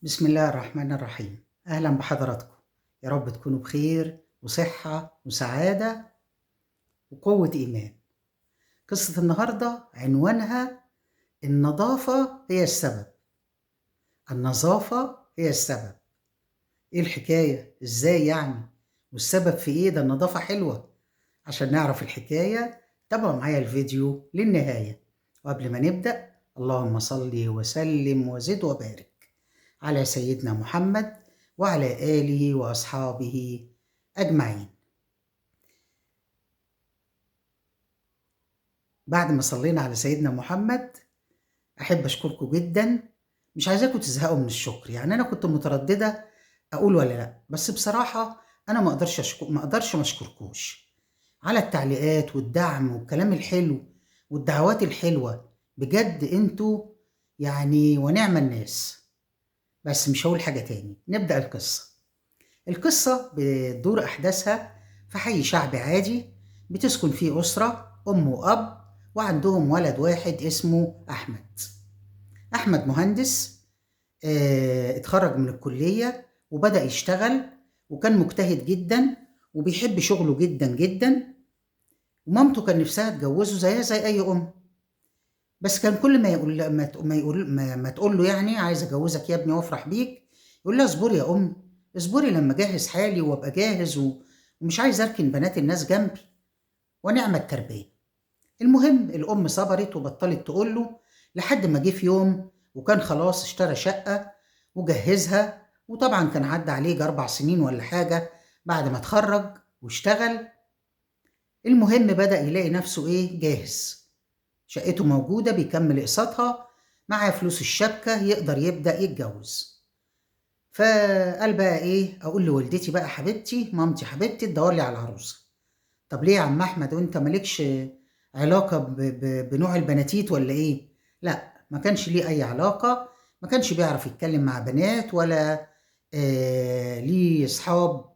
بسم الله الرحمن الرحيم. أهلا بحضراتكم. يا رب تكونوا بخير وصحة وسعادة وقوة إيمان. قصة النهاردة عنوانها النظافة هي السبب. النظافة هي السبب. إيه الحكاية؟ إزاي يعني؟ والسبب في إيه؟ ده النظافة حلوة. عشان نعرف الحكاية تابعوا معايا الفيديو للنهاية. وقبل ما نبدأ، اللهم صل وسلم وزد وبارك على سيدنا محمد وعلى آله وأصحابه أجمعين. بعد ما صلينا على سيدنا محمد، أحب أشكركم جدا. مش عايزاكم تزهقوا من الشكر، يعني أنا كنت مترددة أقول ولا لأ، بس بصراحة أنا ما أقدرش ما أشكركوش على التعليقات والدعم والكلام الحلو والدعوات الحلوة. بجد أنتوا يعني ونعم الناس. بس مش هقول حاجة تاني، نبدأ القصة. القصة بتدور أحداثها في حي شعبي عادي، بتسكن فيه أسرة أم وأب، وعندهم ولد واحد اسمه أحمد. أحمد مهندس، اتخرج من الكلية وبدأ يشتغل، وكان مجتهد جدا وبيحب شغله جدا جدا. ومامته كان نفسها تجوزه زيها زي أي أم، بس كان كل ما تقول له يعني عايز أجوزك يا ابني وأفرح بيك، يقول لها اصبري يا أم، اصبري لما أجهز حالي وأبقى جاهز ومش عايز أركن بنات الناس جنبي. ونعم التربية. المهم الأم صبرت وبطلت تقول له لحد ما جه في يوم وكان خلاص اشترى شقة وجهزها، وطبعا كان عدى عليه 4 سنين ولا حاجة بعد ما اتخرج واشتغل. المهم بدأ يلاقي نفسه جاهز، شقته موجودة بيكمل اقساطها، معاه فلوس الشبكة يقدر يبدأ يتجوز. فقال بقى اقول لوالدتي بقى حبيبتي، مامتي حبيبتي، تدور لي على عروسة. طب ليه يا عم احمد، وانت مالكش علاقة بنوع البناتيت ولا ايه؟ لا، ما كانش ليه اي علاقة. ما كانش بيعرف يتكلم مع بنات ولا ليه اصحاب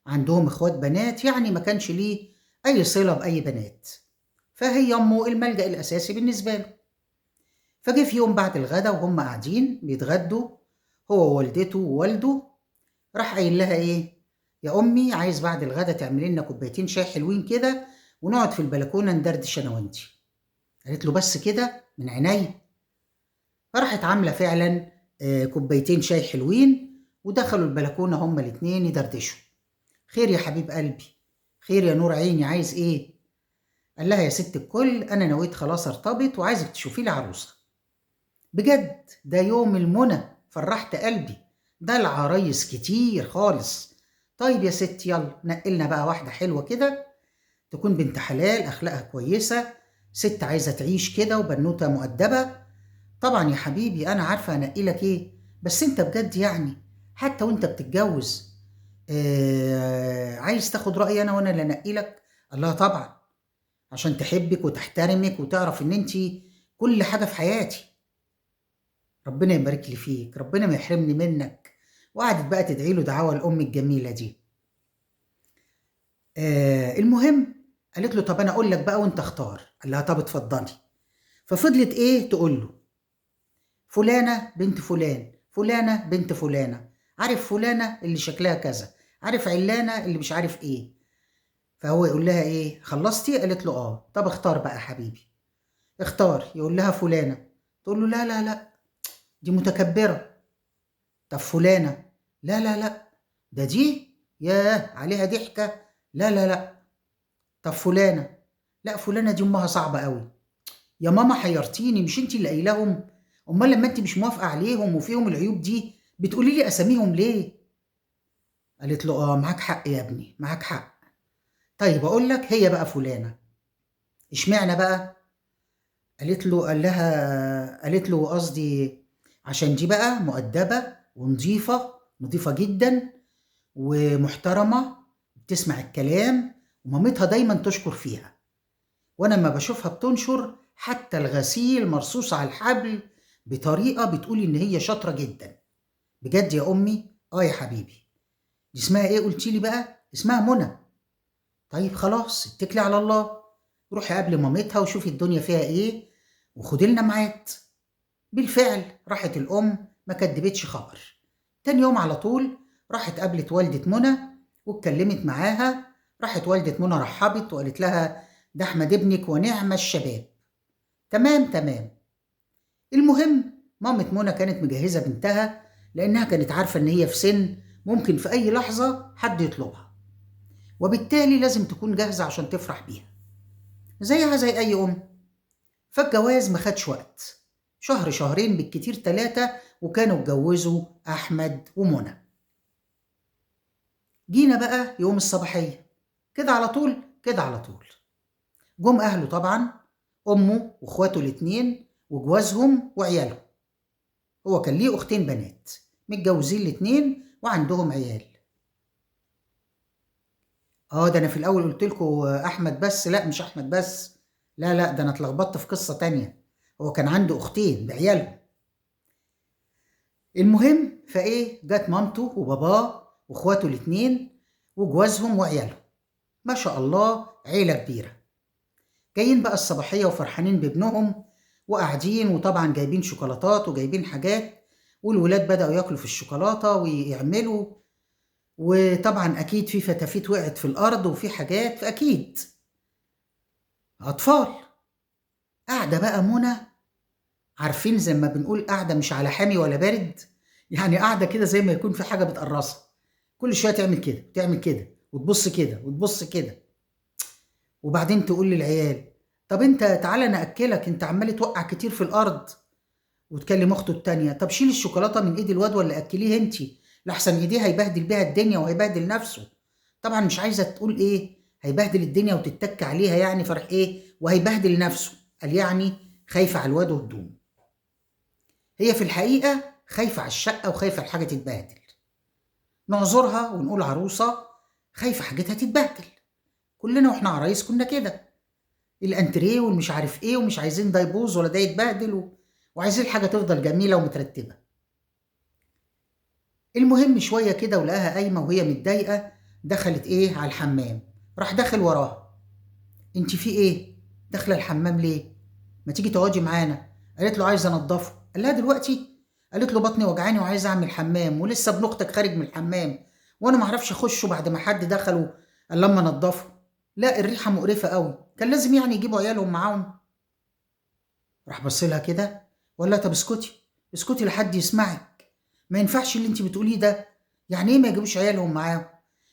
عندهم اخوات بنات، يعني ما كانش ليه اي صلة باي بنات. فهي امه الملجأ الاساسي بالنسبة له. فجه في يوم بعد الغدا وهم قاعدين بيتغدوا هو ووالدته ووالده، راح قايل لها يا امي عايز بعد الغدا تعملي لنا كوبايتين شاي حلوين كده ونقعد في البلكونه ندردش انا وانتي. قالت له بس كده من عينيا. فراحت عامله فعلا كوبايتين شاي حلوين، ودخلوا البلكونه هما الاتنين يدردشوا. خير يا حبيب قلبي، خير يا نور عيني، عايز ايه؟ قال لها يا ست الكل انا نويت خلاص ارتبط وعايزك تشوفي لي عروسه. بجد ده يوم المنى، فرحت قلبي، ده العرايس كتير خالص. طيب يا ست يلا نقلنا بقى واحدة حلوة كده، تكون بنت حلال أخلاقها كويسة، ست عايزة تعيش كده وبنوتة مؤدبة. طبعا يا حبيبي أنا عارفة أنقلك بس أنت بجد يعني حتى وأنت بتتجوز عايز تاخد رأيي أنا وأنا اللي أنقلك؟ الله طبعا، عشان تحبك وتحترمك وتعرف إن أنت كل حاجة في حياتي. ربنا يبارك لي فيك، ربنا ما يحرمني منك. وقعدت بقى تدعي له دعوة الأم الجميلة دي. المهم قالت له طب أنا أقول لك بقى وأنت اختار. قال لها طب اتفضلي. ففضلت تقول له فلانة بنت فلان، فلانة بنت فلانة، عارف فلانة اللي شكلها كذا، عارف علانة اللي مش عارف فهو يقول لها خلصتي؟ قالت له طب اختار بقى يا حبيبي. اختار. يقول لها فلانة. تقول له لا لا لا دي متكبرة. طب فلانة. لا لا لا دي ياه عليها ضحكة. لا لا لا. طب فلانة. لا فلانة دي أمها صعبة قوي. يا ماما حيرتيني، مش انت اللي قايلاهم؟ امال لما انت مش موافقة عليهم وفيهم العيوب دي بتقولي لي اساميهم ليه؟ قالت له معاك حق يا ابني، معاك حق. طيب اقول لك هي بقى فلانة. اشمعنى بقى؟ قالت له قصدي عشان دي بقى مؤدبة ونظيفة، نظيفة جدا ومحترمة، بتسمع الكلام، ومامتها دايما تشكر فيها، وانا لما بشوفها بتنشر حتى الغسيل مرصوص على الحبل بطريقة بتقول ان هي شاطرة جدا. بجد يا امي؟ يا حبيبي. دي اسمها قلتي لي بقى؟ اسمها منى. طيب خلاص اتكلي على الله، روحي قبل مامتها وشوفي الدنيا فيها وخدي لنا ميعاد. بالفعل راحت الام ما كدبتش خبر، تاني يوم على طول راحت قابلت والدة منى واتكلمت معاها. راحت والدة منى رحبت وقالت لها ده أحمد ابنك ونعم الشباب. تمام تمام. المهم مامة منى كانت مجهزة بنتها لأنها كانت عارفة إن هي في سن ممكن في أي لحظة حد يطلبها، وبالتالي لازم تكون جاهزة عشان تفرح بيها زيها زي أي أم. فالجواز ما خدش وقت، شهر شهرين بالكتير 3 وكانوا اتجوزوا أحمد ومنى. جينا بقى يوم الصباحية كده على طول كده على طول، جم أهله طبعا، أمه وإخواته الاتنين وجوازهم وعيالهم. هو كان ليه أختين بنات متجوزين الاتنين وعندهم عيال. ده أنا في الأول قلت لكم أحمد بس، لا مش أحمد بس، لا لا، ده أنا اتلخبطت في قصة تانية. هو كان عنده أختين بعيالهم. المهم فإيه، جت مامته وباباه وإخواته الاتنين وجوازهم وعيالهم، ما شاء الله عيلة كبيرة. جايين بقى الصباحية وفرحانين بابنهم وقاعدين، وطبعا جايبين شوكولاتات وجايبين حاجات، والولاد بدأوا ياكلوا في الشوكولاتة ويعملوا، وطبعا أكيد في فتافيت وقعت في الأرض وفي حاجات، فأكيد أطفال. قاعدة بقى منى، عارفين زي ما بنقول قاعدة مش على حامي ولا بارد، يعني قاعدة كده زي ما يكون في حاجة بتقرصها، كل شوية تعمل كده وتعمل كده وتبص كده وتبص كده. وبعدين تقول للعيال طب انت تعالى نأكلك، انت عمال توقع كتير في الأرض. وتكلم أخته التانية طب شيل الشوكولاتة من إيد الواد ولا أكليه انتي، لحسن إيديه هيبهدل بيها الدنيا وهيبهدل نفسه. طبعا مش عايزة تقول إيه هيبهدل الدنيا وتتك عليها، يعني فرح إيه وهيبهدل نفسه، قال يعني خايفة على الواد وهدومه. هي في الحقيقة خايفة على الشقة وخايفة الحاجة تتبهدل. نعذرها ونقول عروسة خايفة حاجتها تتبهدل، كلنا واحنا عرايس كنا كده، الانتريه والمش عارف ايه، ومش عايزين ده يبوظ ولا ده يتبهدل وعايزين الحاجة تفضل جميلة ومترتبة. المهم شوية كده ولقاها قايمة وهي متضايقة، دخلت ايه على الحمام، راح داخل وراها انت في ايه داخلة الحمام ليه، ما تيجي تقعدي معانا. قالت له عايزة انضفه. قال لها دلوقتي؟ قالت له بطني وجعاني وعايزة اعمل حمام، ولسه ابن اختك خارج من الحمام وانا معرفش اخشه بعد ما حد دخله قال لما انضفه. لا الريحة مقرفة قوي، كان لازم يعني يجيبوا عيالهم معاهم. راح بص لها كده وقال لها طب اسكتي اسكتي لحد يسمعك، ما ينفعش اللي انت بتقوليه ده. يعني ايه ما يجيبوش عيالهم معاهم؟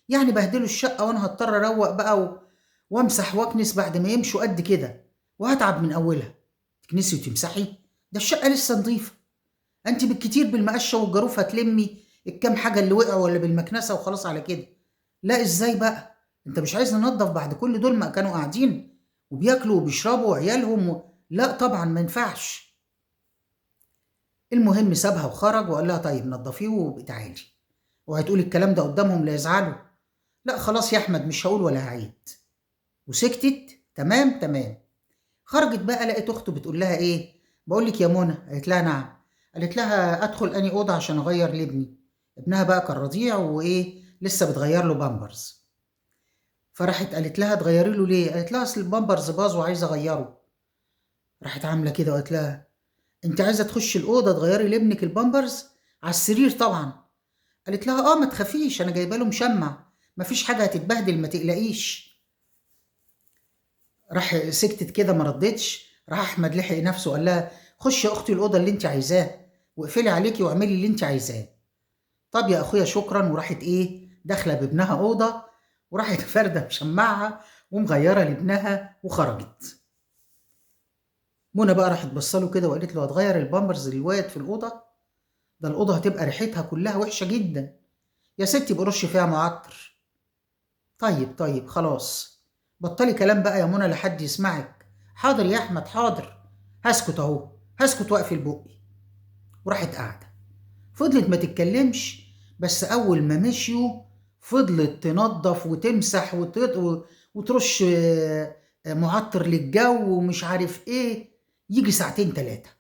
يعني بهدلوا الشقة وانا هضطر اروق بقى وامسح واكنس بعد ما يمشوا قد كده، وهتعب من اولها. تكنسي وتمسحي؟ ده الشقة لسه نظيفة، انت بالكتير بالمقشة والجاروف هتلمي الكام حاجة اللي وقعوا ولا بالمكنسة وخلاص على كده. لا ازاي بقى، انت مش عايز ننضف بعد كل دول ما كانوا قاعدين وبياكلوا وبيشربوا وعيالهم لا طبعا ما ينفعش. المهم سابها وخرج وقال لها طيب نضفيه وتعالي، وهتقول الكلام ده قدامهم لا يزعلوا. لا خلاص يا احمد مش هقول ولا هعيد. وسكتت. تمام تمام. خرجت بقى لقيت اخته بتقول لها ايه، بقول لك يا منى. قالت لها نعم. قالت لها ادخل اني اوضه عشان اغير لابني، ابنها بقى كان رضيع وايه لسه بتغير له بامبرز. فراحت قالت لها تغيري له ليه؟ قالت لها اصل البامبرز باظ وعايزه اغيره. راحت عامله كده وقالت لها انت عايزه تخشي الاوضه تغيري لابنك البامبرز على السرير طبعا؟ قالت لها ما تخافيش انا جايبه له مشمع، مفيش حاجه هتتبهدل ما تقلقيش. راح سكتت كده ما ردتش. راح احمد لحق نفسه قال لها خشي يا اختي الاوضه اللي انت عايزاه واقفلي عليكي واعملي اللي انت عايزاه. طب يا اخويا شكرا. وراحت ايه داخله بابنها اوضه، وراحت فارده مشمعها ومغيره لابنها وخرجت. منى بقى راحت بصله كده وقالت له هتغير البامبرز للواد في الاوضه؟ ده الاوضه هتبقى ريحتها كلها وحشه جدا، يا ستي برش فيها معطر. طيب طيب خلاص بطلي كلام بقى يا منى لحد يسمعك. حاضر يا احمد حاضر، هسكت اهو، هسكت واقفل بقي. وراحت قاعده فضلت ما تتكلمش، بس اول ما مشيوا فضلت تنظف وتمسح وترش معطر للجو ومش عارف ايه، يجي ساعتين 3.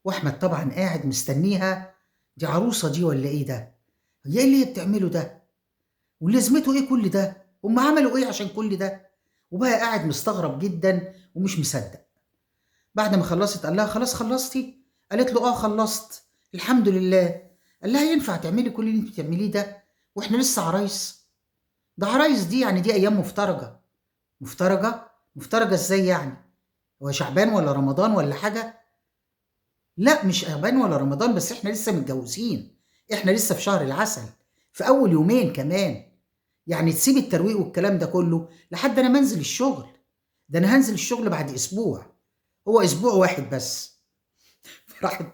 واحمد طبعا قاعد مستنيها، دي عروسه دي ولا ايه ده، هي ايه اللي هي بتعمله ده، ولازمته ايه كل ده، هم عملوا ايه عشان كل ده. وبقى قاعد مستغرب جدا ومش مصدق. بعد ما خلصت قال لها خلاص خلصتي؟ قالت له خلصت الحمد لله. قال لها ينفع تعملي كل اللي انت بتعمليه ده واحنا لسه عرايس؟ ده عرايس دي يعني دي ايام مفترجه. مفترجه ازاي يعني؟ هو شعبان ولا رمضان ولا حاجه؟ لا مش شعبان ولا رمضان، بس احنا لسه متجوزين، احنا لسه في شهر العسل، في اول يومين كمان. يعني تسيب الترويق والكلام ده كله لحد انا منزل الشغل. ده انا هنزل الشغل بعد اسبوع، هو اسبوع واحد بس. راحت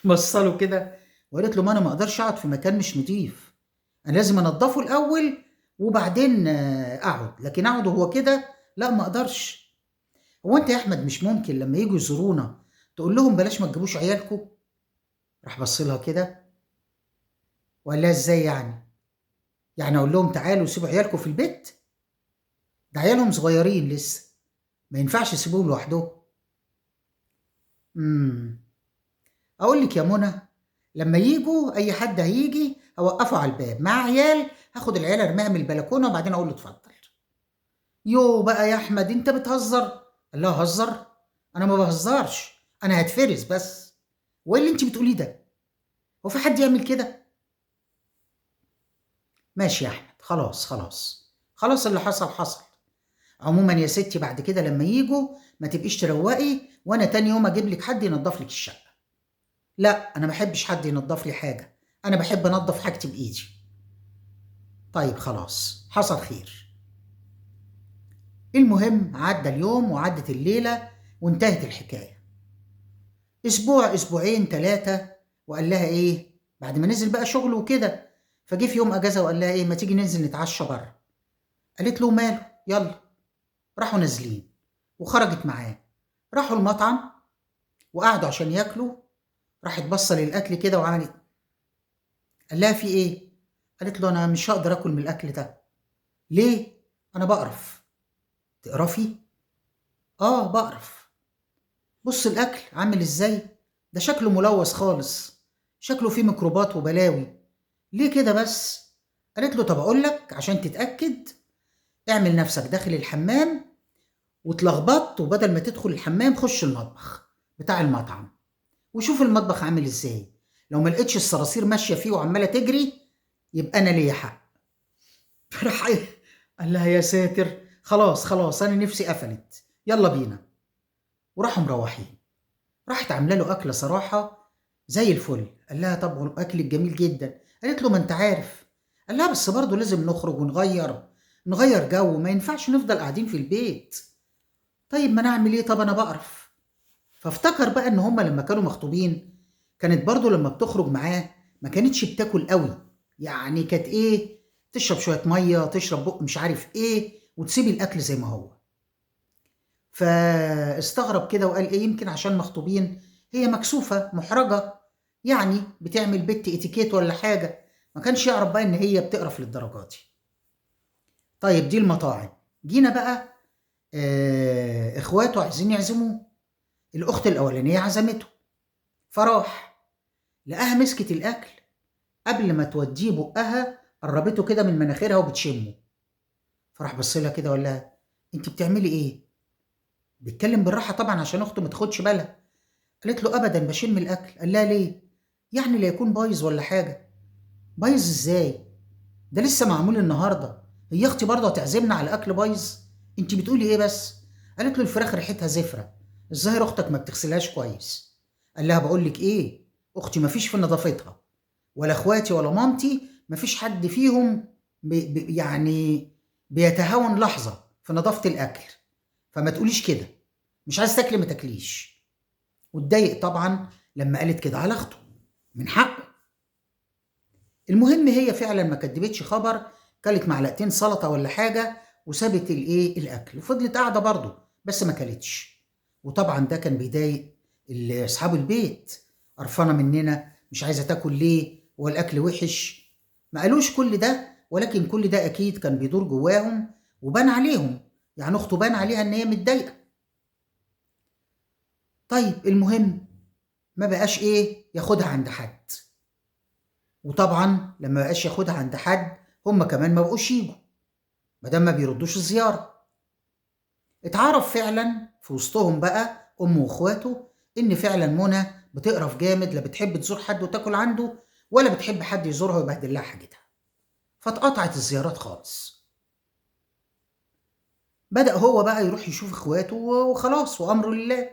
بصله كده وقالت له ما انا ما اقدرش اقعد في مكان مش نضيف، انا لازم انضفه الاول وبعدين اقعد، لكن اقعد وهو كده لا ما اقدرش. هو انت يا احمد مش ممكن لما يجوا يزورونا تقول لهم بلاش ما تجيبوش عيالكم؟ راح بص لها كده وقال لها ازاي يعني؟ يعني اقول لهم تعالوا سيبوا عيالكم في البيت؟ ده عيالهم صغيرين لسه، ما ينفعش يسيبوهم لوحدهم. امم اقول لك يا منى، لما يجوا اي حد هيجي اوقفه على الباب مع عيال، هاخد العيال ارميها من البلكونه وبعدين اقول له اتفضل. يو بقى يا احمد انت بتهزر؟ قال لها هزر؟ انا ما بهزرش، انا هتفرس بس. وايه اللي انت بتقوليه ده؟ هو في حد يعمل كده؟ ماشي يا احمد، خلاص خلاص خلاص، اللي حصل حصل. عموما يا ستي بعد كده لما يجوا ما تبقيش تروقي وانا تاني يوم اجيب لك حد ينظف لك الشقه. لا انا ما بحبش حد ينظف لي حاجه، انا بحب انظف حاجتي بايدي. طيب خلاص حصل خير. المهم عدى اليوم وعدت الليله وانتهت الحكايه. اسبوع اسبوعين ثلاثه، وقال لها ايه بعد ما نزل بقى شغل وكده، فجه في يوم اجازه وقال لها ايه ما تيجي ننزل نتعشى بره؟ قالت له ماله يلا. راحوا نازلين وخرجت معاه، راحوا المطعم وقعدوا عشان ياكلوا. راحت بصه للاكل كده وعملت، قال لها في ايه؟ قالت له انا مش هقدر اكل من الاكل ده. ليه؟ انا بقرف. تقرفي؟ اه بقرف. بص الاكل عامل ازاي، ده شكله ملوث خالص، شكله فيه ميكروبات وبلاوي. ليه كده بس؟ قالت له طب اقول لك عشان تتاكد، اعمل نفسك داخل الحمام واتلخبطت، وبدل ما تدخل الحمام خش المطبخ بتاع المطعم وشوف المطبخ عامل ازاي. لو ما لقيتش الصراصير ماشيه فيه وعماله تجري يبقى انا ليا حق. راح ايه، قال لها يا ساتر، خلاص خلاص انا نفسي قفلت، يلا بينا. وراحوا مروحين. راحت عامله له اكله صراحه زي الفل. قال لها طب اكلك جميل جدا. قالت له ما انت عارف. قال لها بس برضه لازم نخرج ونغير جو، ما ينفعش نفضل قاعدين في البيت. طيب ما انا اعمل ايه، طب انا بقرف. فافتكر بقى ان هما لما كانوا مخطوبين كانت برضه لما بتخرج معاه ما كانتش بتاكل قوي، يعني كانت ايه، تشرب شويه ميه، تشرب بق مش عارف ايه، وتسيب الاكل زي ما هو. فاستغرب كده وقال ايه يمكن عشان مخطوبين هي مكسوفه محرجه، يعني بتعمل بت اتيكيت ولا حاجه. ما كانش يعرف بقى ان هي بتقرف للدرجات دي. طيب دي المطاعم. جينا بقى اخواته عايزين يعزموه. الاخت الاولانيه عزمته، فراح لقاها مسكت الاكل قبل ما توديه بقها قربته كده من مناخيرها وبتشمه. فراح بص لها كده وقال لها انت بتعملي ايه؟ بيتكلم بالراحه طبعا عشان اخته ما تاخدش بالها. قالت له ابدا بشم الاكل. قال لها ليه؟ يعني لا يكون بايظ ولا حاجه. بايظ ازاي؟ ده لسه معمول النهارده، هي اختي برضه هتعزمنا على اكل بايظ؟ انت بتقولي ايه بس؟ قالت له الفراخ ريحتها زفره، الظاهر اختك ما بتغسلهاش كويس. قال لها بقول لك ايه، اختي ما فيش في نظافتها، ولا اخواتي ولا مامتي ما فيش حد فيهم يعني بيتهاون لحظه في نظافه الاكل، فما تقوليش كده، مش عايز تاكلي ما تاكليش. واتضايق طبعا لما قالت كده على اخته، من حقه. المهم هي فعلا ما كدبتش خبر، كلت معلقتين سلطه ولا حاجه وسابت الايه الاكل وفضلت قاعده برضه بس ما كلتش. وطبعا ده كان بيضايق اصحاب البيت، قرفانه مننا مش عايزه تاكل ليه، هو الاكل وحش؟ ما قالوش كل ده، ولكن كل ده اكيد كان بيدور جواهم وبان عليهم، يعني اخته بان عليها ان هي متضايقه. طيب المهم ما بقاش ايه ياخدها عند حد، وطبعا لما بقاش ياخدها عند حد هم كمان ما بقوش يجوا ما دام ما بيردوش الزياره. اتعرف فعلا في وسطهم بقى امه واخواته ان فعلا منى بتقرف جامد، لا بتحب تزور حد وتاكل عنده ولا بتحب حد يزورها ويبهدل لها حاجتها، فاتقطعت الزيارات خالص. بدأ هو بقى يروح يشوف اخواته وخلاص وأمره لله.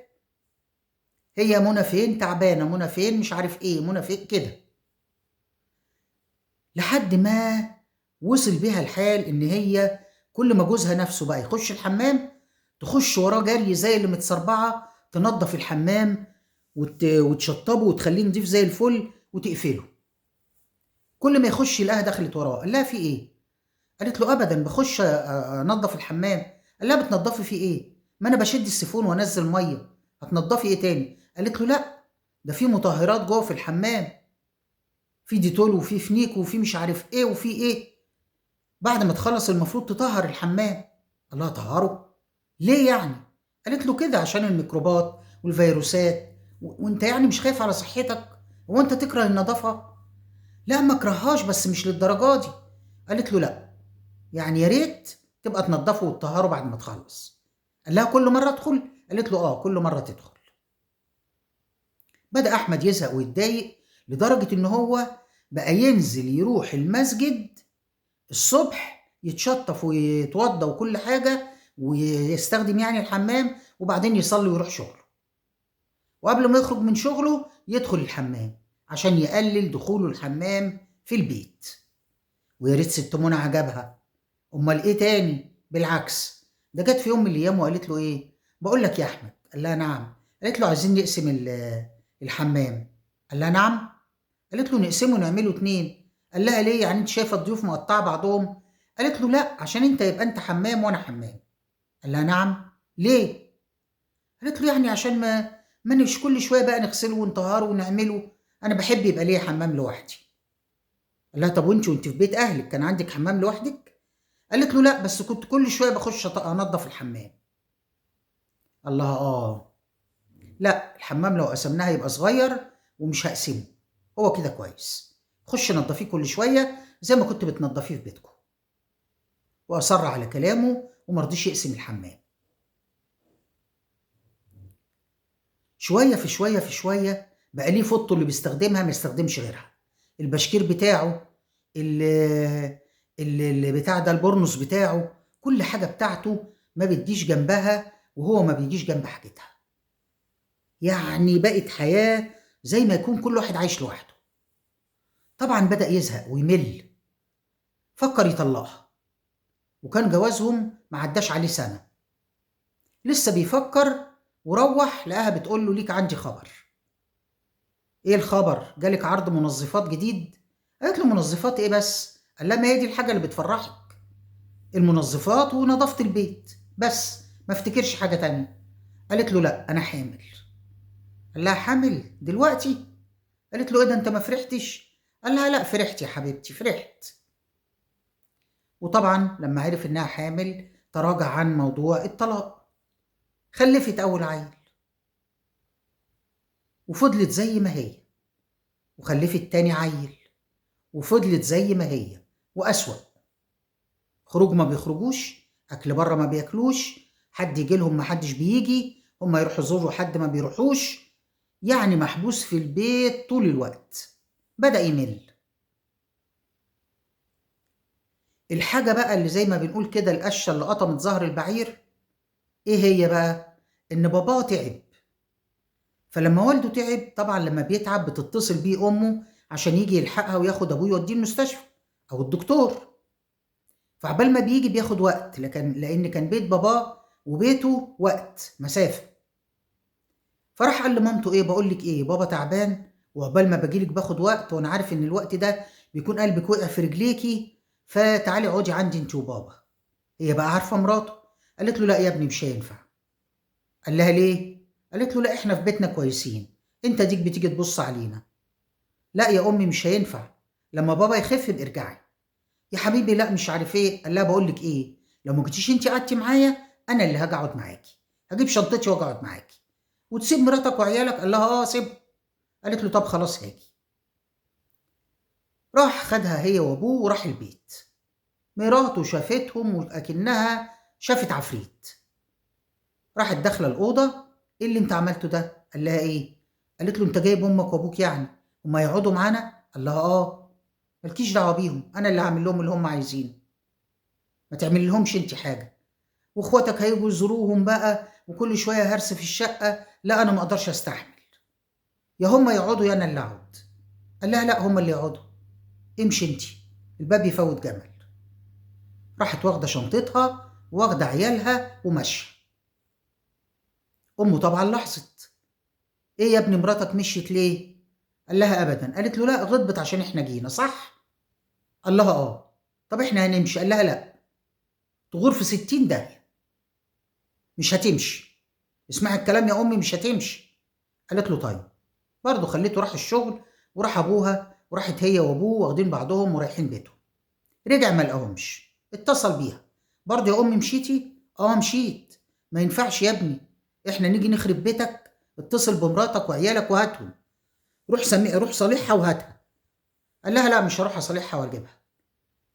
هي منى فين؟ تعبانة. منى فين؟ مش عارف ايه. منى فين؟ كده. لحد ما وصل بيها الحال ان هي كل ما جوزها نفسه بقى يخش الحمام تخش وراه جري زي اللي متسربعة، تنظف الحمام وتشطبه وتخليه نضيف زي الفل وتقفله. كل ما يخش يلاقيها دخلت وراه. قال لها في ايه؟ قالت له ابدا بخش انضف الحمام. قال لها بتنضفي في ايه؟ ما انا بشد السيفون وانزل ميه، هتنضفي ايه تاني؟ قالت له لا، ده في مطهرات جوه في الحمام، في ديتول وفي فنيك وفي مش عارف ايه وفي ايه، بعد ما تخلص المفروض تطهر الحمام. الله طهره ليه يعني؟ قالت له كده عشان الميكروبات والفيروسات وانت يعني مش خايف على صحتك؟ هو انت تكره النظافه؟ لا ما اكرههاش بس مش للدرجه دي. قالت له لا، يعني يا ريت تبقى تنضفه وتطهره بعد ما تخلص. قال لها كل مره ادخل؟ قالت له اه كل مره تدخل. بدأ احمد يزهق ويتضايق لدرجه ان هو بقى ينزل يروح المسجد الصبح يتشطف ويتوضى وكل حاجه ويستخدم يعني الحمام، وبعدين يصلي ويروح شغله، وقبل ما يخرج من شغله يدخل الحمام عشان يقلل دخوله الحمام في البيت. ويا ريت ست منى عجبها. امال ايه تاني؟ بالعكس، ده جت في يوم من الايام وقالت له ايه؟ بقول لك يا احمد. قال لها نعم. قالت له عايزين نقسم الحمام. قال لها نعم. قالت له نقسمه نعمله اتنين. قال لها ليه؟ يعني انت شايفه الضيوف مقطعه بعضهم؟ قالت له لا، عشان انت يبقى انت حمام وانا حمام. قال لها نعم. ليه؟ قالت له يعني عشان ما مش كل شويه بقى نغسله ونطهره ونعمله، انا بحب يبقى ليا حمام لوحدي. قال لها طب وانت في بيت اهلك كان عندك حمام لوحدك؟ قالت له لا، بس كنت كل شويه بخش انضف الحمام. قال لها اه، لا الحمام لو قسمناها يبقى صغير ومش هقسمه، هو كده كويس، خش نضفيه كل شويه زي ما كنت بتنضفيه في بيتكم. واصر على كلامه ومرضيش يقسم الحمام. شويه في شويه في شويه بقى ليه فوطه اللي بيستخدمها ما يستخدمش غيرها، البشكير بتاعه، اللي بتاع ده البرنس بتاعه، كل حاجه بتاعته ما بتجيش جنبها وهو ما بيجيش جنب حاجتها. يعني بقت حياه زي ما يكون كل واحد عايش لوحده. طبعا بدأ يزهق ويمل، فكر يطلقها، وكان جوازهم ما عداش عليه سنه. لسه بيفكر وروح لقاها بتقول له ليك عندي خبر. ايه الخبر؟ جالك عرض منظفات جديد؟ قالت له منظفات ايه بس؟ قال لها ما هي دي الحاجه اللي بتفرحك، المنظفات ونظافه البيت بس، ما افتكرش حاجه تانية. قالت له لا انا حامل. قال لها حامل دلوقتي؟ قالت له ايه ده انت ما فرحتش؟ قال لها لا فرحت يا حبيبتي فرحت. وطبعا لما عرف انها حامل تراجع عن موضوع الطلاق. خلفت اول عيل وفضلت زي ما هي، وخلفت تاني عيل وفضلت زي ما هي وأسوأ. خروج ما بيخرجوش، أكل بره ما بياكلوش، حد يجي لهم ما حدش بيجي، هم يروحوا يزوروا حد ما بيروحوش، يعني محبوس في البيت طول الوقت. بدأ يمل. الحاجة بقى اللي زي ما بنقول كده القشة اللي قطمت ظهر البعير، ايه هي بقى؟ ان باباه تعب. فلما والده تعب طبعا لما بيتعب بتتصل بيه امه عشان يجي يلحقها وياخد ابوه يوديه المستشفى او الدكتور. فعبال ما بيجي بياخد وقت، لان كان بيت باباه وبيته وقت مسافه. فراح قال لمامته ايه؟ بقول لك ايه، بابا تعبان وعقبال ما باجيلك باخد وقت، وانا عارف ان الوقت ده بيكون قلبك وقع في رجليكي، فتعالي اقعدي عندي انت وبابا. هي بقى عارفه مراته. قالت له لا يا ابني مش هينفع. قال لها ليه؟ قالت له لا احنا في بيتنا كويسين، انت ديك بتيجي تبص علينا. لا يا امي مش هينفع، لما بابا يخف ارجعي. يا حبيبي لا مش عارف ايه. قال لها بقول لك ايه، لو ما جيتيش انت قعدتي معايا انا اللي هاجي اقعد معاكي، هجيب شنطتي واجي اقعد معاكي وتسيب مراتك وعيالك. قال لها اه سيب. قالت له طب خلاص هاجي. راح خدها هي وابوه وراح البيت. مراته شافتهم وكأنها شافت عفريت. راحت داخله الاوضه. ايه اللي انت عملته ده؟ قال لها ايه؟ قالت له انت جايب امك وابوك يعني هما يقعدوا معانا؟ قال لها اه. مالكيش دعوه بيهم، انا اللي هعمل لهم اللي هم عايزينه، ما تعمل لهمش انت حاجه. واخواتك هيجوا يزوروهم بقى وكل شويه هرس في الشقه، لا انا ما اقدرش استحمل، يا هم يقعدوا يا انا اللي اقعد. قال لها لا هم اللي يقعدوا، امشي انت، الباب يفوت جمل. راحت واخده شنطتها واخده عيالها وماشيه. امه طبعا لاحظت، ايه يا ابني مراتك مشيت ليه؟ قال لها ابدا. قالت له لا غضبت عشان احنا جينا صح؟ قال لها اه. طب احنا هنمشي؟ قال لها لا، تغور في 60 داهيه، مش هتمشي، اسمعي الكلام يا امي مش هتمشي. قالت له طيب. برضه خليته راح الشغل، وراح ابوها، وراحت هي وابوه واخدين بعضهم ورايحين بيتهم. رجع ما لقاهمش، اتصل بيها، برضه يا امي مشيتي؟ اه مشيت. ما ينفعش يا ابني، احنا نيجي نخرب بيتك؟ اتصل بمراتك وعيالك وهاتهم، روح صالحها وهاتها. قال لها لا مش هروح اصالحها واجيبها،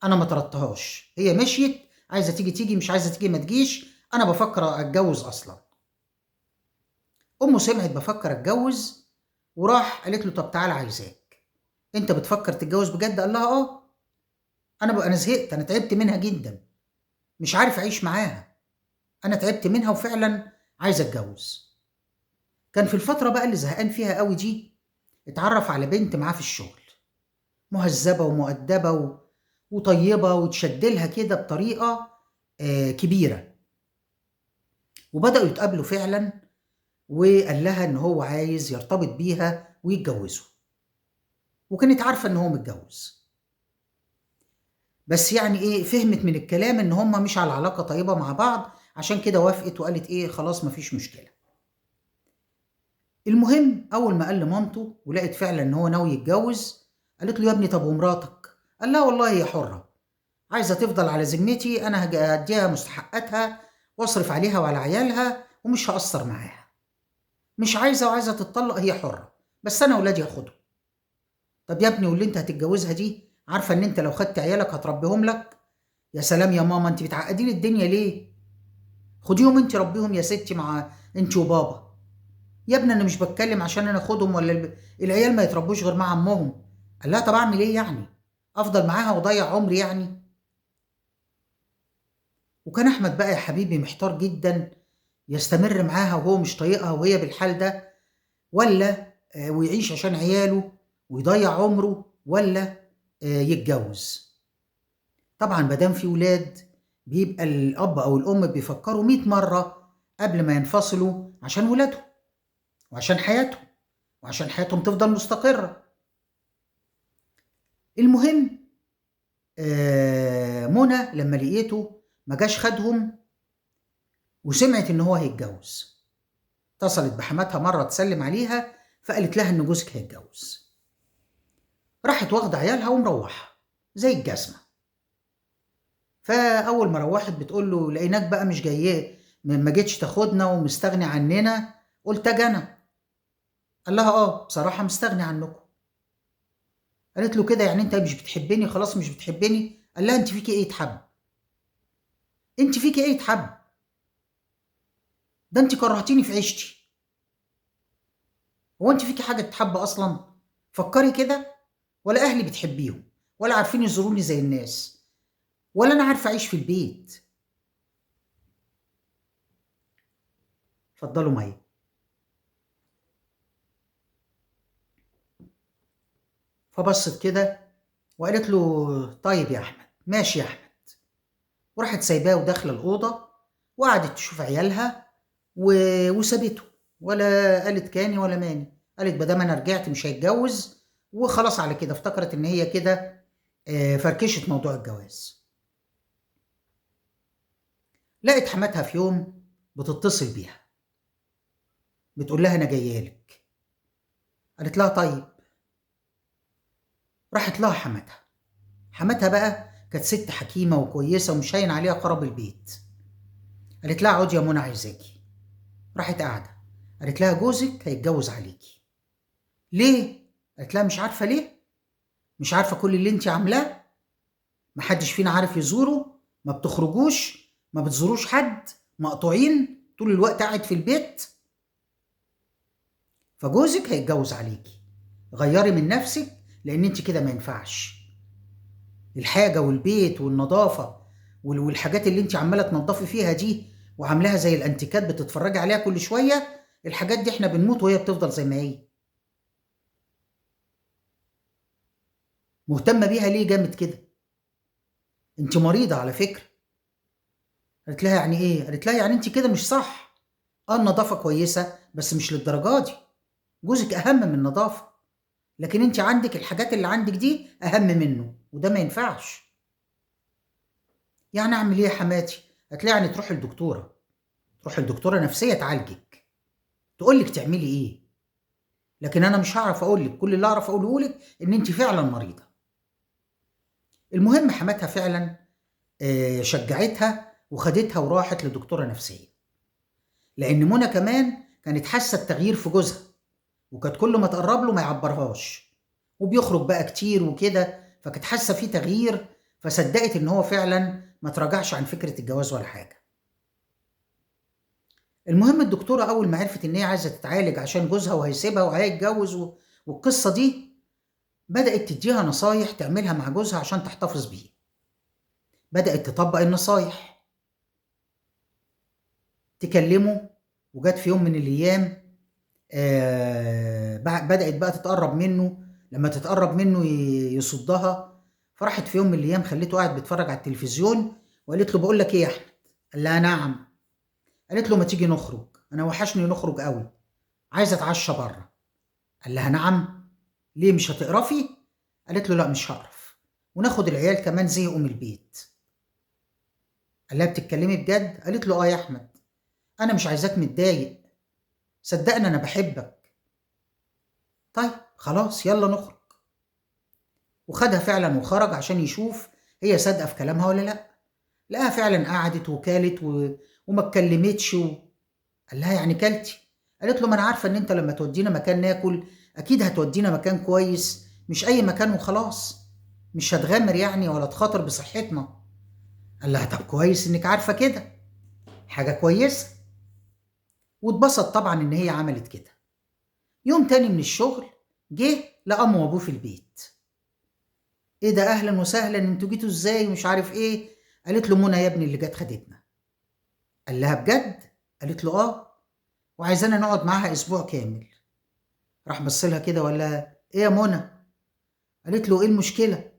انا ما طردتهاش، هي مشيت، عايزه تيجي تيجي، مش عايزه تيجي ما تجيش، انا بفكر اتجوز اصلا. امه سمعت بفكر اتجوز، وراح قالت له طب تعالى عايزاك، انت بتفكر تتجوز بجد؟ قال لها اه. انا زهقت، انا تعبت منها جدا، مش عارف اعيش معاها، انا تعبت منها وفعلا عايز اتجوز. كان في الفتره بقى اللي زهقان فيها قوي دي، اتعرف على بنت معاه في الشغل، مهذبه ومؤدبه وطيبه، وتشدلها كده بطريقه كبيره. وبداوا يتقابلوا فعلا، وقال لها ان هو عايز يرتبط بيها ويتجوزوا، وكانت عارفه ان هو متجوز، بس يعني ايه، فهمت من الكلام ان هما مش على علاقه طيبه مع بعض، عشان كده وافقت وقالت ايه خلاص مفيش مشكله. المهم اول ما قال لمامته ولقيت فعلا ان هو ناوي يتجوز، قالت له يا ابني طب ومراتك؟ قال لها والله هي حره، عايزه تفضل على ذمتي انا هديها مستحقاتها واصرف عليها وعلى عيالها ومش هقصر معاها، مش عايزه وعايزه تتطلق هي حره، بس انا ولادي هاخدهم. طب يا ابني واللي انت هتتجوزها دي عارفه ان انت لو خدت عيالك هتربيهم لك؟ يا سلام يا ماما انت بتعقدي لي الدنيا ليه؟ خديهم انت ربيهم يا ستي مع انت وبابا. يا ابني انا مش بتكلم عشان انا اخدهم ولا العيال ما يتربوش غير مع امهم. قال لها طب اعمل ايه يعني؟ افضل معاها واضيع عمري يعني؟ وكان احمد بقى يا حبيبي محتار جدا، يستمر معاها وهو مش طايقها وهي بالحال ده، ولا ويعيش عشان عياله ويضيع عمره، ولا يتجوز. طبعا ما دام في ولاد بيبقى الاب او الام بيفكروا 100 مره قبل ما ينفصلوا عشان ولادهم وعشان حياتهم، وعشان حياتهم تفضل مستقره. المهم منى لما لقيته ما جاش خدهم وسمعت ان هو هيتجوز، اتصلت بحماتها مره تسلم عليها، فقالت لها ان جوزك هيتجوز. راحت واخده عيالها ومروحه زي الجزمه. فاول ما روحت بتقول له لقيناك بقى مش جايه، ما جيتش تاخدنا ومستغني عننا. قلت اجي انا. قال لها اه بصراحه مستغني عنكم. قالت له كده يعني انت مش بتحبني؟ خلاص مش بتحبني؟ قال لها انت فيكي ايه يتحب؟ انت فيكي ايه يتحب؟ ده انت كرهتيني في عيشتي. هو انت فيكي حاجه تتحب اصلا؟ فكري كده، ولا اهلي بتحبيهم، ولا عارفين يزوروني زي الناس، ولا انا عارفه اعيش في البيت. اتفضلوا معايا. فبصت كده وقالت له طيب يا احمد، ماشي يا احمد. وراحت سايباه وداخله الاوضه، وقعدت تشوف عيالها وسابته، ولا قالت كاني ولا ماني. قالت بدام انا رجعت مش هيتجوز، وخلاص على كده افتكرت ان هي كده فركشت موضوع الجواز. لقت حماتها في يوم بتتصل بيها بتقول لها انا جايه لك. قالت لها طيب. راحت لها حماتها بقى كانت ست حكيمه وكويسه ومش هين عليها خراب البيت. قالت لها اقعدي يا منى عايزاكي. راحت قاعده، قالت لها جوزك هيتجوز عليكي. ليه؟ قالت لها مش عارفه ليه، مش عارفه كل اللي انت عاملاه، محدش فينا عارف يزوره، ما بتخرجوش، ما بتزوروش حد، مقطوعين طول الوقت قاعد في البيت. فجوزك هيتجوز عليكي، غيري من نفسك لان انت كده ما ينفعش. الحاجه والبيت والنظافه والحاجات اللي انت عماله تنظفي فيها دي وعاملاها زي الانتيكات بتتفرجي عليها كل شويه، الحاجات دي احنا بنموت وهي بتفضل زي ما هي. مهتمه بيها ليه جامد كده؟ انت مريضه على فكره. قالت لها يعني ايه؟ قالت لها يعني انت كده مش صح. النظافه كويسه بس مش للدرجه دي. جوزك اهم من النظافه، لكن انت عندك الحاجات اللي عندك دي اهم منه، وده ما ينفعش. يعني اعمل ايه يا حماتي؟ قالت لها يعني تروحي لدكتوره نفسيه تعالجك، تقول لك تعملي ايه. لكن انا مش هعرف اقول لك، كل اللي اعرف اقوله لك ان انت فعلا مريضه. المهم حماتها فعلا شجعتها وخدتها وراحت لدكتوره نفسيه، لان منى كمان كانت حاسه التغيير في جوزها، وكانت كل ما تقرب له ما يعبرهاش، وبيخرج بقى كتير وكده، فكانت حاسه في تغيير، فصدقت ان هو فعلا ما تراجعش عن فكره الجواز ولا حاجه. المهم الدكتوره اول ما عرفت ان هي عايزه تتعالج عشان جوزها وهيسيبها وهيتجوز والقصه دي، بدات تديها نصايح تعملها مع جوزها عشان تحتفظ بيه. بدات تطبق النصايح، تكلمه. وجت في يوم من الايام بدأت بقى تتقرب منه، لما تتقرب منه يصدها. فراحت في يوم من الايام خليته قاعد بيتفرج على التلفزيون، وقالت له بقول لك ايه يا احمد؟ قال لها نعم. قالت له ما تيجي نخرج، انا وحشني نخرج قوي، عايزه اتعشى بره. قال لها نعم. ليه مش هتقرفي؟ قالت له لا مش هقرف، وناخد العيال كمان زهقوا من البيت. قال لها بتتكلمي بجد؟ قالت له اه يا احمد، انا مش عايزاك متضايق، صدقني انا بحبك. طيب خلاص يلا نخرج. وخدها فعلا وخرج عشان يشوف هي صادقه في كلامها ولا لا. لقاها فعلا قعدت وكالت وما اتكلمتش قال لها يعني كلتي؟ قالت له ما انا عارفه ان انت لما تودينا مكان ناكل اكيد هتودينا مكان كويس، مش اي مكان وخلاص، مش هتغامر يعني ولا تخاطر بصحتنا. قال لها طب كويس انك عارفه كده، حاجه كويسه. واتبسط طبعا ان هي عملت كده. يوم تاني من الشغل جه لقى امه وابوه في البيت. ايه ده اهلا وسهلا، انتوا جيتوا ازاي ومش عارف ايه. قالت له منى يا ابني اللي جت خدتنا. قال لها بجد؟ قالت له اه، وعايزانا نقعد معاها اسبوع كامل. راح بص لها كده ولا ايه يا منى؟ قالت له ايه المشكله؟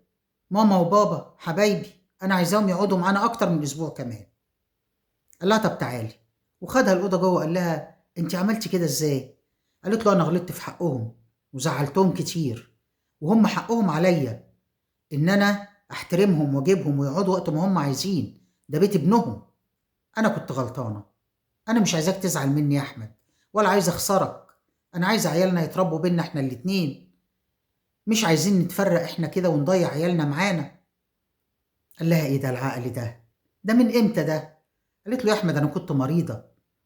ماما وبابا حبايبي، انا عايزاهم يقعدوا معانا اكتر من اسبوع كمان. قال لها طب تعالي. وخدها الاوضه جوه. قال لها انت عملتي كده ازاي؟ قالت له انا غلطت في حقهم وزعلتهم كتير، وهم حقهم عليا ان انا احترمهم واجيبهم ويقعدوا وقت ما هم عايزين، ده بيت ابنهم. انا كنت غلطانه. انا مش عايزاك تزعل مني يا احمد، ولا عايز اخسرك. انا عايز عيالنا يتربوا بينا احنا الاتنين، مش عايزين نتفرق احنا كده ونضيع عيالنا معانا. قال لها ايه ده العقل ده؟ ده من امتى ده؟ قالت له يا احمد انا كنت مريضه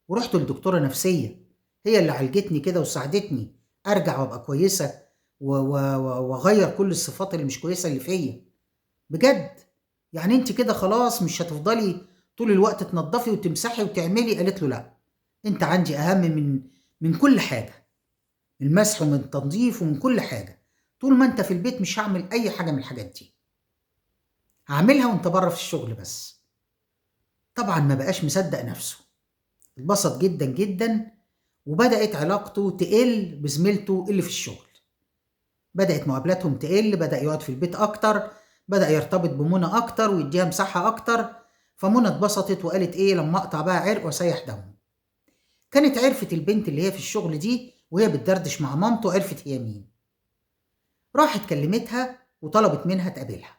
ورحت لدكتوره نفسيه، هي اللي عالجتني كده وساعدتني ارجع وابقى كويسه واغير كل الصفات اللي مش كويسه اللي فيا. بجد؟ يعني انت كده خلاص مش هتفضلي طول الوقت تنظفي وتمسحي وتعملي؟ قالت له لا، انت عندي اهم من كل حاجه، من المسح ومن التنظيف ومن كل حاجه. طول ما انت في البيت مش هعمل اي حاجه من الحاجات دي، هعملها وانت بره في الشغل بس. طبعا ما بقاش مصدق نفسه، اتبسط جدا جدا، وبدأت علاقته تقل بزميلته اللي في الشغل. بدأت مقابلاتهم تقل، بدأ يقعد في البيت أكتر، بدأ يرتبط بمنى أكتر ويديها مساحة أكتر. فمنى اتبسطت وقالت إيه لما أقطع بقى عرق وأسيح دمه. كانت عرفت البنت اللي هي في الشغل دي وهي بتدردش مع مامته، عرفت هي مين. راحت كلمتها وطلبت منها تقابلها،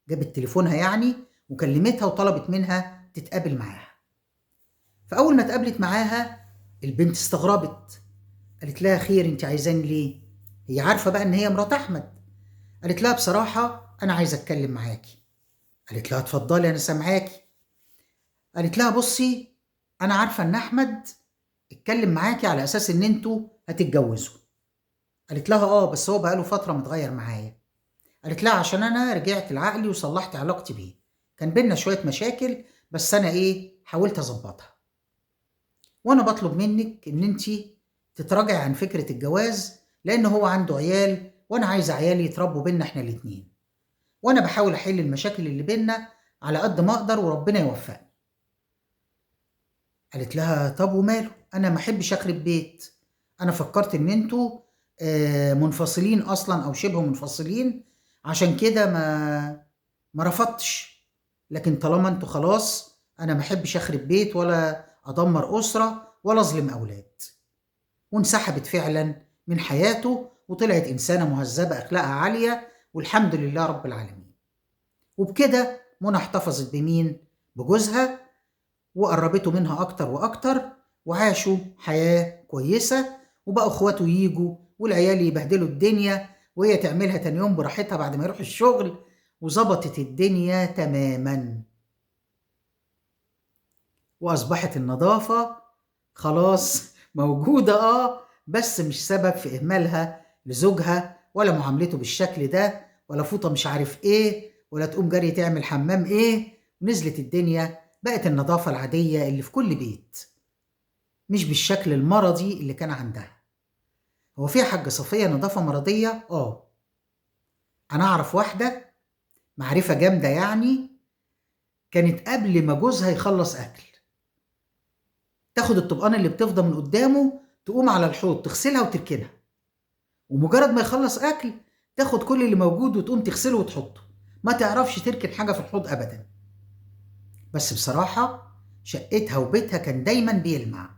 جابت تليفونها يعني وكلمتها وطلبت منها تتقابل معاها. فأول ما اتقابلت معاها البنت استغربت، قالت لها خير انت عايزاني ليه؟ هي عارفة بقى ان هي مرات احمد. قالت لها بصراحة انا عايزة اتكلم معاكي. قالت لها اتفضلي انا سامعاكي. قالت لها بصي، انا عارفة ان احمد اتكلم معاكي على اساس ان انتوا هتتجوزوا. قالت لها اه بس هو بقاله فترة متغير معايا. قالت لها عشان انا رجعت لعقلي وصلحت علاقتي بيه، كان بينا شوية مشاكل بس انا ايه حاولت اظبطها، وانا بطلب منك ان انت تتراجعي عن فكرة الجواز، لان هو عنده عيال وأنا عايزة عيالي يتربوا بينا إحنا الاتنين، وأنا باحاول أحل المشاكل اللي بينا على قد ما أقدر وربنا يوفقني. قالت لها: طب وماله، أنا ما أحبش أخرب بيت، أنا فكرت إن أنتوا منفصلين أصلًا أو شبه منفصلين، عشان كده ما رفضتش، لكن طالما أنتوا خلاص أنا ما أحبش أخرب بيت ولا أدمّر أسرة ولا أظلم أولاد. وانسحبت فعلًا من حياته، وطلعت إنسانة مهذبة أخلاقها عالية، والحمد لله رب العالمين. وبكده منى احتفظت بمين؟ بجوزها، وقرّبته منها أكتر وأكتر، وعاشوا حياة كويسة، وبقوا إخواته ييجوا والعيال يبهدلوا الدنيا، وهي تعملها تاني يوم براحتها بعد ما يروحوا الشغل، وضبطت الدنيا تمامًا. وأصبحت النضافة خلاص موجودة بس مش سبب في إهمالها لزوجها، ولا معاملته بالشكل ده، ولا فوطة مش عارف إيه، ولا تقوم جري تعمل حمام إيه، ونزلت الدنيا بقت النضافة العادية اللي في كل بيت، مش بالشكل المرضي اللي كان عندها. هو في يا حاجة صفية نضافة مرضية؟ أنا أعرف واحدة معرفة جامدة يعني، كانت قبل ما جوزها يخلّص أكل، تاخد الطبقانة اللي بتفضى من قدامه تقوم على الحوض تغسلها وتركنها، ومجرد ما يخلّص أكل تاخد كل اللي موجود وتقوم تغسله وتحطه، ما تعرفش تركن حاجة في الحوض أبدًا. بس بصراحة شقتها وبيتها كان دايمًا بيلمع،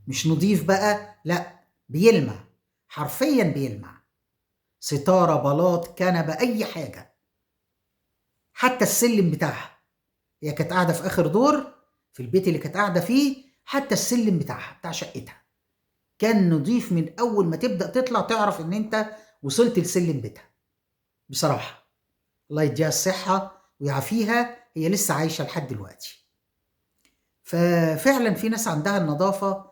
مش نضيف بقى، لأ، بيلمع، حرفيًا بيلمع، ستارة، بلاط، كنبة، أي حاجة، حتى السلم بتاعها، هي كانت قاعدة في آخر دور في البيت اللي كانت قاعدة فيه، حتى السلم بتاعها بتاع شقتها كان نضيف من أول ما تبدأ تطلع تعرف إن أنت وصلت لسلم بيتها. بصراحة الله يديها الصحة ويعافيها، هي لسه عايشة لحد دلوقتي. ففعلًا في ناس عندها النضافة،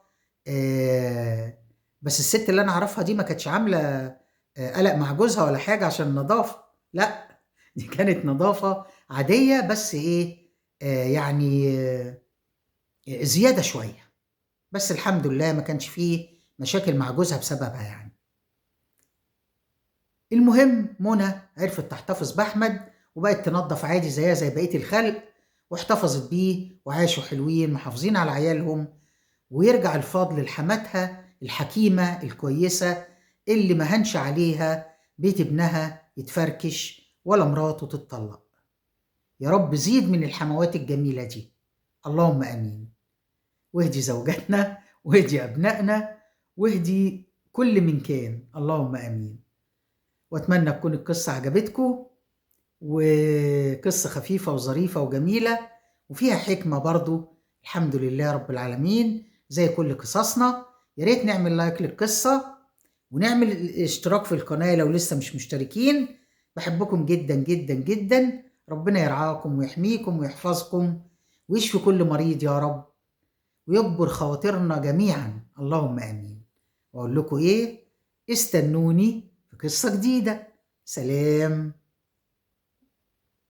بس الست اللي أنا أعرفها دي ما كانتش عاملة قلق مع جوزها ولا حاجة عشان النضافة، لأ، دي كانت نضافة عادية بس إيه، يعني زيادة شوية، بس الحمد لله ما كانش في مشاكل مع جوزها بسببها يعني. المهم منى عرفت تحتفظ بأحمد، وبقت تنضف عادي زيها زي بقية الخلق، واحتفظت بيه وعاشوا حلوين محافظين على عيالهم، ويرجع الفضل لحماتها الحكيمة الكويسة اللي ما هنش عليها بيت ابنها يتفركش ولا مراته تتطلق. يا رب زيد من الحموات الجميلة دي، اللهم آمين. واهدي زوجاتنا واهدي أبنائنا واهدي كل من كان، اللهم آمين. وأتمنى تكون القصة عجبتكم، وقصة خفيفة وظريفة وجميلة وفيها حكمة برضو، الحمد لله رب العالمين زي كل قصصنا. يا ريت نعمل لايك للقصة ونعمل اشتراك في القناة لو لسه مش مشتركين. بحبكم جدا جدا جدا، ربنا يرعاكم ويحميكم ويحفظكم ويشفي كل مريض يا رب، ويكبر خواطرنا جميعا، اللهم آمين. وأقول لكم إيه؟ استنوني في قصة جديدة. سلام.